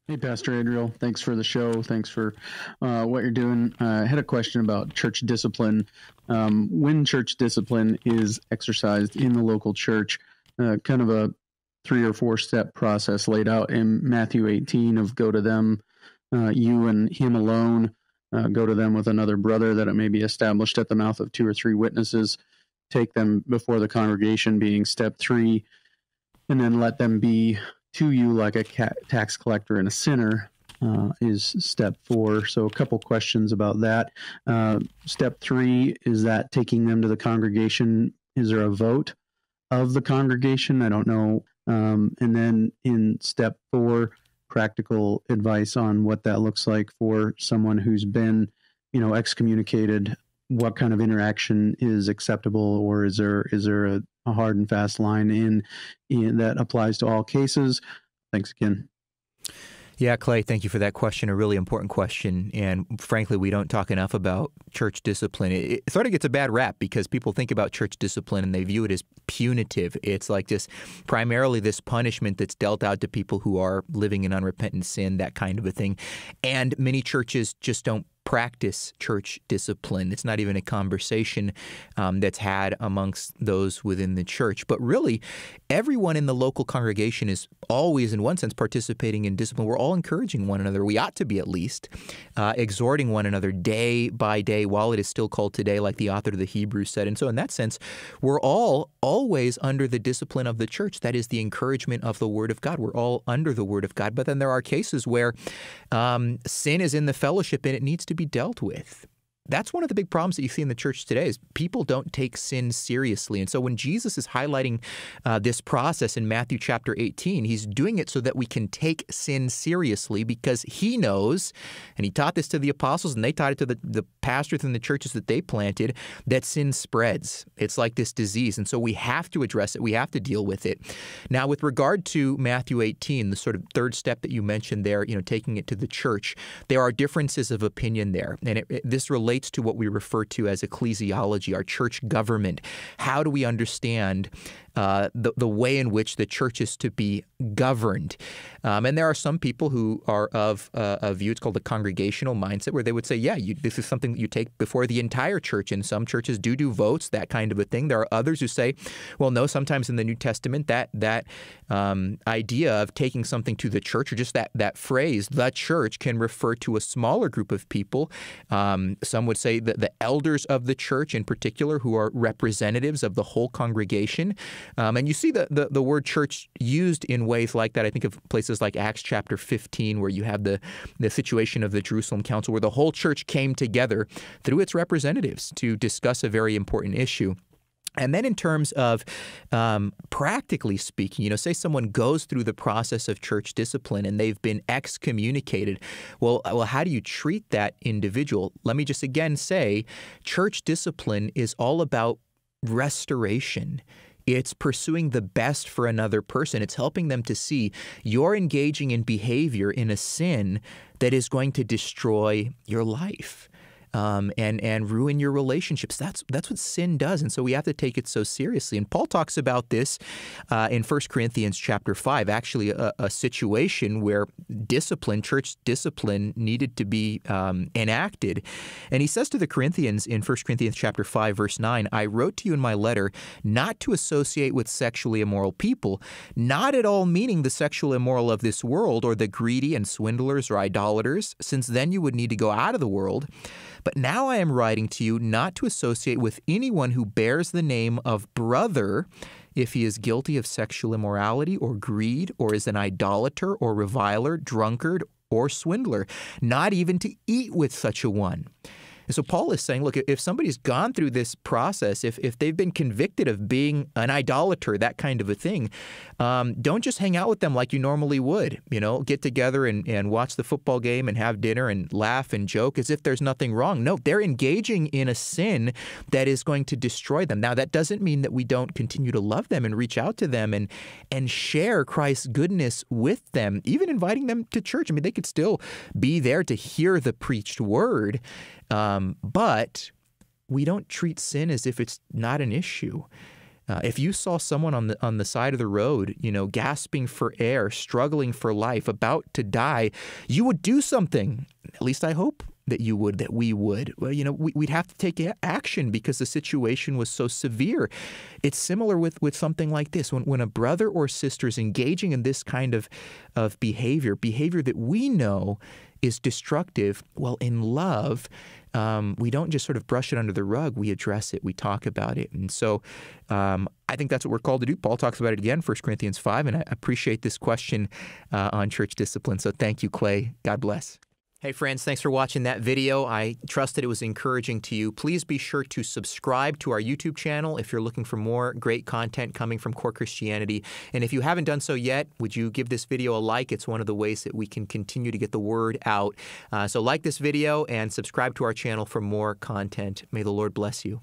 Hey, Pastor Adriel. Thanks for the show. Thanks for what you're doing. I had a question about church discipline. When church discipline is exercised in the local church, kind of a 3 or 4 step process laid out in Matthew 18 of go to them, you and him alone, go to them with another brother, that it may be established at the mouth of 2 or 3 witnesses, take them before the congregation being step 3, and then let them be to you like a tax collector and a sinner is step 4. So a couple questions about that. Step 3, is that taking them to the congregation? Is there a vote of the congregation? I don't know. And then in step 4, practical advice on what that looks like for someone who's been, excommunicated. What kind of interaction is acceptable, or is there a hard and fast line in that applies to all cases? Thanks again. Yeah, Clay, thank you for that question, a really important question. And frankly, we don't talk enough about church discipline. It sort of gets a bad rap because people think about church discipline and they view it as punitive. It's like primarily this punishment that's dealt out to people who are living in unrepentant sin, that kind of a thing. And many churches just don't practice church discipline. It's not even a conversation that's had amongst those within the church. But really, everyone in the local congregation is always, in one sense, participating in discipline. We're all encouraging one another. We ought to be, at least, exhorting one another day by day while it is still called today, like the author of the Hebrews said. And so in that sense, we're all always under the discipline of the church. That is the encouragement of the Word of God. We're all under the Word of God. But then there are cases where sin is in the fellowship and it needs to be dealt with. That's one of the big problems that you see in the church today is people don't take sin seriously. And so when Jesus is highlighting this process in Matthew chapter 18, he's doing it so that we can take sin seriously because he knows, and he taught this to the apostles and they taught it to the pastors in the churches that they planted, that sin spreads. It's like this disease. And so we have to address it. We have to deal with it. Now, with regard to Matthew 18, the sort of third step that you mentioned there, taking it to the church, there are differences of opinion there. And this relates to what we refer to as ecclesiology, our church government. How do we understand the way in which the church is to be governed? And there are some people who are of a view, it's called the Congregational Mindset, where they would say, yeah, this is something that you take before the entire church. And some churches do votes, that kind of a thing. There are others who say, well, no, sometimes in the New Testament, that idea of taking something to the church, or just that phrase, the church, can refer to a smaller group of people. Some would say that the elders of the church in particular, who are representatives of the whole congregation. And you see the word church used in ways like that. I think of places like Acts chapter 15, where you have the situation of the Jerusalem Council, where the whole church came together through its representatives to discuss a very important issue. And then in terms of practically speaking, say someone goes through the process of church discipline and they've been excommunicated. Well, how do you treat that individual? Let me just again say, church discipline is all about restoration. It's pursuing the best for another person. It's helping them to see you're engaging in behavior in a sin that is going to destroy your life. And ruin your relationships. That's what sin does. And so we have to take it so seriously. And Paul talks about this in 1 Corinthians chapter 5, actually a situation where church discipline needed to be enacted. And he says to the Corinthians in 1 Corinthians chapter 5, verse 9, I wrote to you in my letter not to associate with sexually immoral people, not at all meaning the sexual immoral of this world or the greedy and swindlers or idolaters, since then you would need to go out of the world. But now I am writing to you not to associate with anyone who bears the name of brother if he is guilty of sexual immorality or greed or is an idolater or reviler, drunkard, or swindler, not even to eat with such a one. And so Paul is saying, look, if somebody's gone through this process, if they've been convicted of being an idolater, that kind of a thing, don't just hang out with them like you normally would, get together and watch the football game and have dinner and laugh and joke as if there's nothing wrong. No, they're engaging in a sin that is going to destroy them. Now, that doesn't mean that we don't continue to love them and reach out to them and share Christ's goodness with them, even inviting them to church. I mean, they could still be there to hear the preached word. But we don't treat sin as if it's not an issue. If you saw someone on the side of the road, gasping for air, struggling for life, about to die, you would do something. At least I hope that you would, that we would. Well, we'd have to take action because the situation was so severe. It's similar with something like this. When a brother or sister is engaging in this kind of behavior that we know is destructive, well, in love, we don't just sort of brush it under the rug. We address it. We talk about it. And so I think that's what we're called to do. Paul talks about it again, 1 Corinthians 5, and I appreciate this question on church discipline. So thank you, Clay. God bless. Hey friends, thanks for watching that video. I trust that it was encouraging to you. Please be sure to subscribe to our YouTube channel if you're looking for more great content coming from Core Christianity. And if you haven't done so yet, would you give this video a like? It's one of the ways that we can continue to get the word out. So like this video and subscribe to our channel for more content. May the Lord bless you.